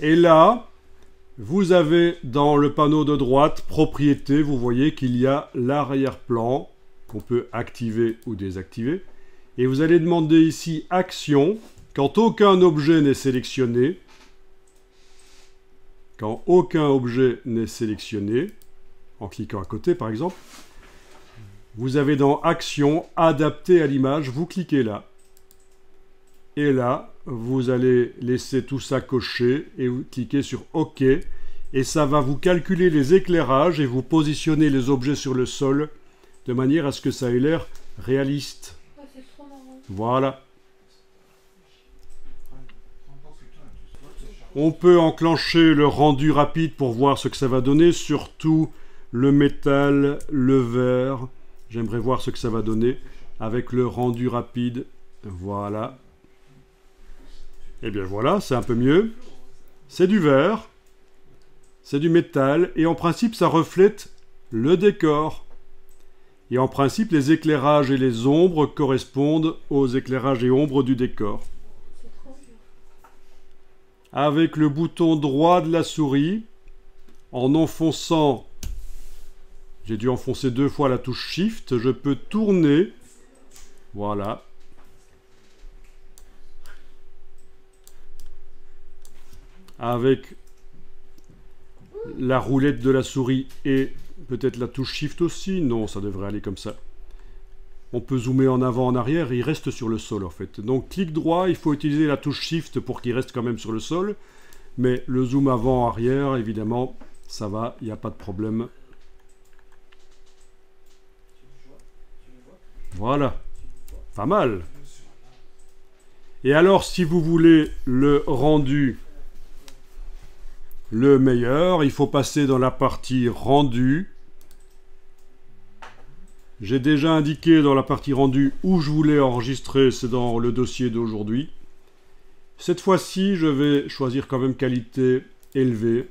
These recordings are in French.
Et là, vous avez dans le panneau de droite, propriétés, vous voyez qu'il y a l'arrière-plan qu'on peut activer ou désactiver. Et vous allez demander ici Action, quand aucun objet n'est sélectionné. Quand aucun objet n'est sélectionné, en cliquant à côté par exemple, vous avez dans Action, Adapter à l'image, vous cliquez là. Et là, vous allez laisser tout ça cocher et vous cliquez sur OK. Et ça va vous calculer les éclairages et vous positionner les objets sur le sol de manière à ce que ça ait l'air réaliste. Voilà. On peut enclencher le rendu rapide pour voir ce que ça va donner, surtout le métal, le verre. J'aimerais voir ce que ça va donner avec le rendu rapide. Voilà. Et bien voilà, c'est un peu mieux. C'est du verre, c'est du métal, et en principe ça reflète le décor. Et en principe, les éclairages et les ombres correspondent aux éclairages et ombres du décor. Avec le bouton droit de la souris, en enfonçant, j'ai dû enfoncer 2 fois la touche Shift, je peux tourner, voilà. Avec la roulette de la souris et peut-être la touche Shift aussi. Non, ça devrait aller comme ça. On peut zoomer en avant, en arrière, et il reste sur le sol en fait. Donc clic droit, il faut utiliser la touche Shift pour qu'il reste quand même sur le sol. Mais le zoom avant, arrière, évidemment, ça va, il n'y a pas de problème. Voilà. Pas mal. Et alors, si vous voulez le rendu le meilleur, il faut passer dans la partie rendu. J'ai déjà indiqué dans la partie rendu où je voulais enregistrer, c'est dans le dossier d'aujourd'hui. Cette fois-ci, je vais choisir quand même qualité élevée.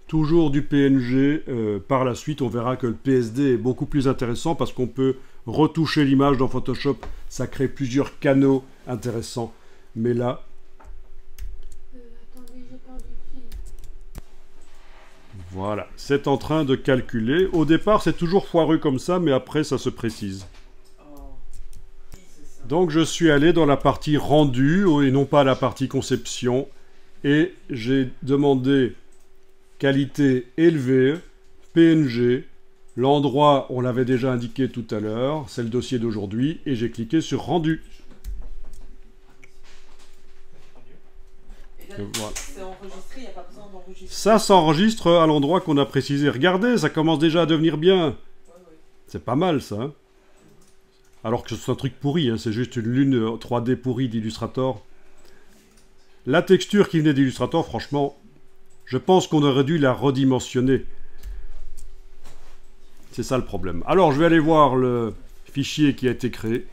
Toujours du PNG. Par la suite, on verra que le PSD est beaucoup plus intéressant parce qu'on peut retoucher l'image dans Photoshop. Ça crée plusieurs canaux intéressants. Mais là... Voilà, c'est en train de calculer. Au départ, c'est toujours foireux comme ça, mais après, ça se précise. Donc, je suis allé dans la partie rendu, et non pas la partie conception. Et j'ai demandé qualité élevée, PNG. L'endroit, on l'avait déjà indiqué tout à l'heure, c'est le dossier d'aujourd'hui. Et j'ai cliqué sur rendu. Voilà. Ça s'enregistre à l'endroit qu'on a précisé. Regardez, ça commence déjà à devenir bien. C'est pas mal ça. Hein, alors que c'est un truc pourri, hein, c'est juste une lune 3D pourrie d'Illustrator. La texture qui venait d'Illustrator, franchement, je pense qu'on aurait dû la redimensionner. C'est ça le problème. Alors, je vais aller voir le fichier qui a été créé.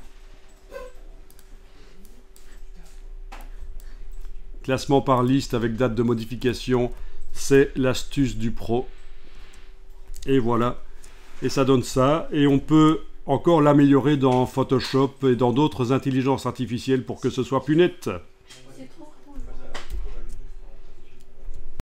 Classement par liste avec date de modification, c'est l'astuce du pro. Et voilà. Et ça donne ça. Et on peut encore l'améliorer dans Photoshop et dans d'autres intelligences artificielles pour que ce soit plus net.